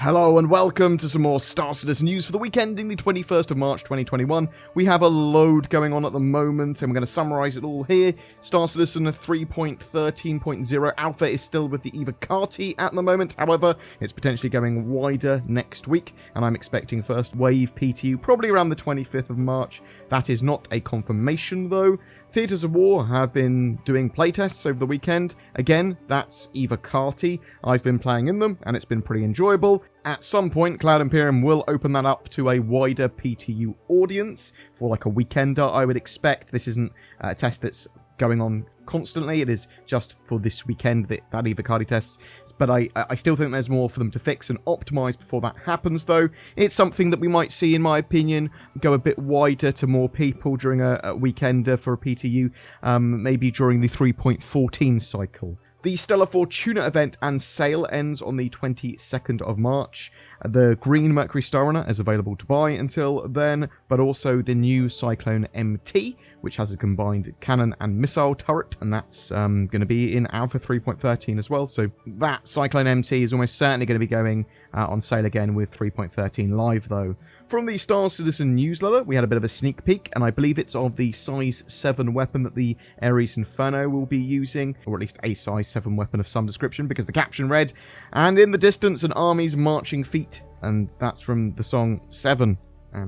Hello and welcome to some more Star Citizen news for the week ending the 21st of March 2021. We have a load going on at the moment and we're going to summarise it all here. Star Citizen 3.13.0 alpha is still with the Eva Carti at the moment, however it's potentially going wider next week and I'm expecting first wave PTU probably around the 25th of March. That is not a confirmation though. Theatres of War have been doing playtests over the weekend. Again, that's Eva Carti. I've been playing in them and it's been pretty enjoyable. At some point, Cloud Imperium will open that up to a wider PTU audience for like a weekender, I would expect. This isn't a test that's going on constantly. It is just for this weekend that Eva Carti tests. But I still think there's more for them to fix and optimize before that happens, though. It's something that we might see, in my opinion, go a bit wider to more people during a weekender for a PTU, maybe during the 3.14 cycle. The Stellar Fortuna event and sale ends on the 22nd of March. The Green Mercury Star Runner is available to buy until then, but also the new Cyclone MT, which has a combined cannon and missile turret, and that's going to be in Alpha 3.13 as well. So that Cyclone MT is almost certainly going to be going on sale again with 3.13 live, though. From the Star Citizen newsletter, we had a bit of a sneak peek, and I believe it's of the Size 7 weapon that the Ares Inferno will be using, or at least a Size 7 weapon of some description, because the caption read, "And in the distance, an army's marching feet," and that's from the song 7.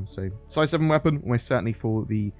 So, Size 7 weapon, almost certainly for the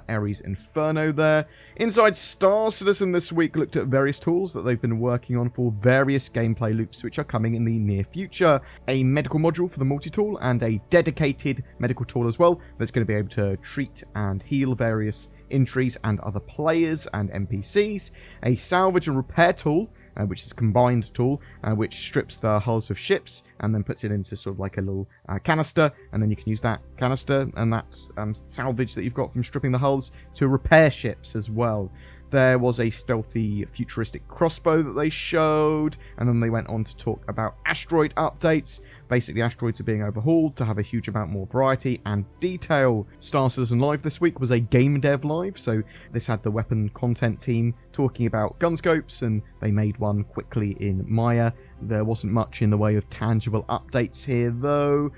Ares Inferno there. Inside Star Citizen this week looked at various tools that they've been working on for various gameplay loops which are coming in the near future. A medical module for the multi-tool and a dedicated medical tool as well that's going to be able to treat and heal various injuries and other players and NPCs. A salvage and repair tool, which is a combined tool, which strips the hulls of ships and then puts it into sort of like a little canister, and then you can use that canister and that salvage that you've got from stripping the hulls to repair ships as well. There was a stealthy futuristic crossbow that they showed, and then they went on to talk about asteroid updates. Basically, asteroids are being overhauled to have a huge amount more variety and detail. Star Citizen Live this week was a game dev live, so this had the weapon content team talking about gun scopes, and they made one quickly in Maya. There wasn't much in the way of tangible updates here, though.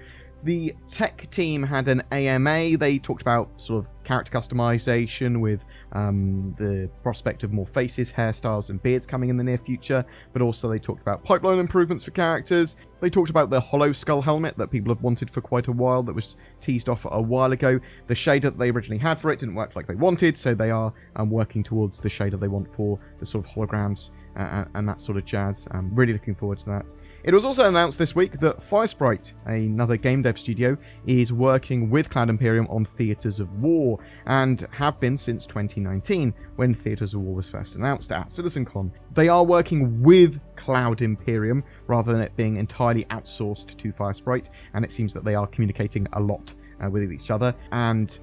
The tech team had an AMA. They talked about sort of character customization with the prospect of more faces, hairstyles and beards coming in the near future, but also they talked about pipeline improvements for characters. They talked about the hollow skull helmet that people have wanted for quite a while, that was teased off a while ago. The shader that they originally had for it didn't work like they wanted, so they are working towards the shader they want for the sort of holograms and that sort of jazz. I'm really looking forward to that. It was also announced this week that Firesprite, another game dev studio, is working with Cloud Imperium on Theatres of War, and have been since 2019, when Theatres of War was first announced at CitizenCon. They are working with Cloud Imperium, rather than it being entirely outsourced to Firesprite, and it seems that they are communicating a lot with each other, and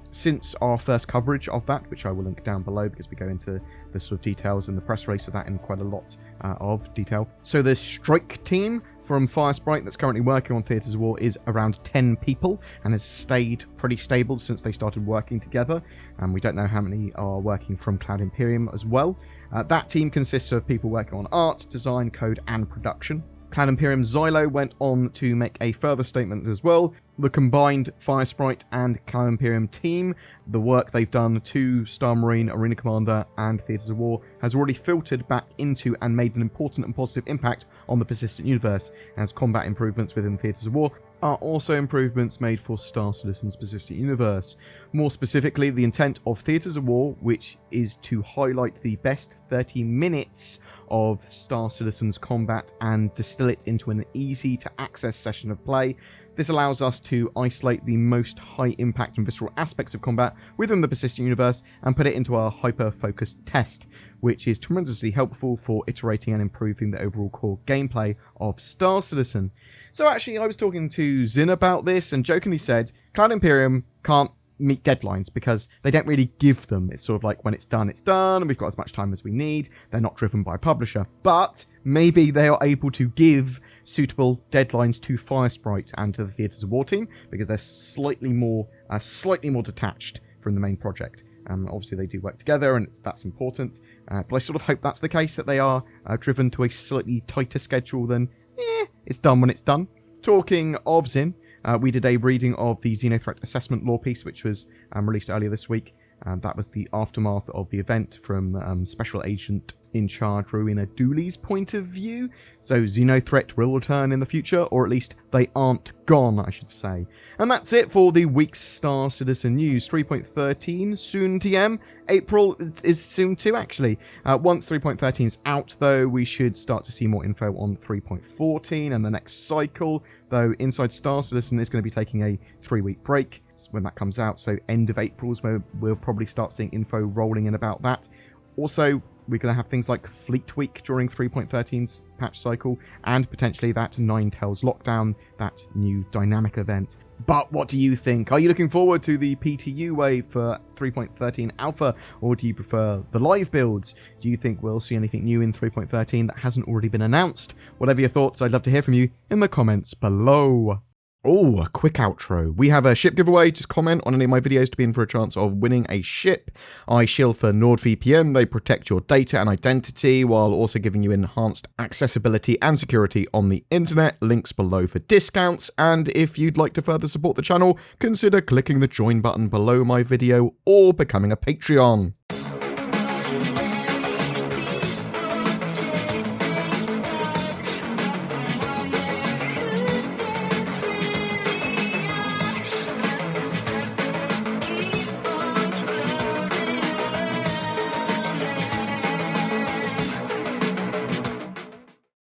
since our first coverage of that, which I will link down below because we go into the sort of details and the press release of that in quite a lot of detail. So the strike team from Firesprite that's currently working on Theatres of War is around 10 people and has stayed pretty stable since they started working together. And we don't know how many are working from Cloud Imperium as well. That team consists of people working on art, design, code and production. Cloud Imperium Xylo went on to make a further statement as well. The combined Firesprite and Cloud Imperium team, the work they've done to Star Marine, Arena Commander and Theatres of War has already filtered back into and made an important and positive impact on the persistent universe, as combat improvements within Theatres of War are also improvements made for Star Citizen's persistent universe. More specifically, the intent of Theatres of War, which is to highlight the best 30 minutes of Star Citizen's combat and distill it into an easy to access session of play. This allows us to isolate the most high impact and visceral aspects of combat within the persistent universe and put it into a hyper-focused test, which is tremendously helpful for iterating and improving the overall core gameplay of Star Citizen. So actually, I was talking to Zin about this and jokingly said, Cloud Imperium can't meet deadlines because they don't really give them. It's sort of like when it's done, and we've got as much time as we need. They're not driven by a publisher, but maybe they are able to give suitable deadlines to Firesprite and to the Theatres of War team because they're slightly more detached from the main project. Obviously they do work together and that's important, but I sort of hope that's the case, that they are driven to a slightly tighter schedule than it's done when it's done. Talking of Zin, we did a reading of the Xenothreat Assessment Lore piece, which was released earlier this week. That was the aftermath of the event from Special Agent in Charge Rowena Dooley's point of view. So Xenothreat will return in the future, or at least they aren't gone, I should say. And that's it for the week's Star Citizen news. 3.13 soon TM. April is soon too, actually. Once 3.13 is out, though, we should start to see more info on 3.14 and the next cycle, though Inside Star Citizen is going to be taking a 3-week break when that comes out, so end of April is where we'll probably start seeing info rolling in about that. Also, we're going to have things like Fleet Week during 3.13's patch cycle, and potentially that Ninetales Lockdown, that new dynamic event. But what do you think? Are you looking forward to the PTU wave for 3.13 Alpha, or do you prefer the live builds? Do you think we'll see anything new in 3.13 that hasn't already been announced? Whatever your thoughts, I'd love to hear from you in the comments below. Oh, a quick outro. We have a ship giveaway. Just comment on any of my videos to be in for a chance of winning a ship. I shield for NordVPN. They protect your data and identity while also giving you enhanced accessibility and security on the internet. Links below for discounts. And if you'd like to further support the channel, consider clicking the join button below my video or becoming a Patreon.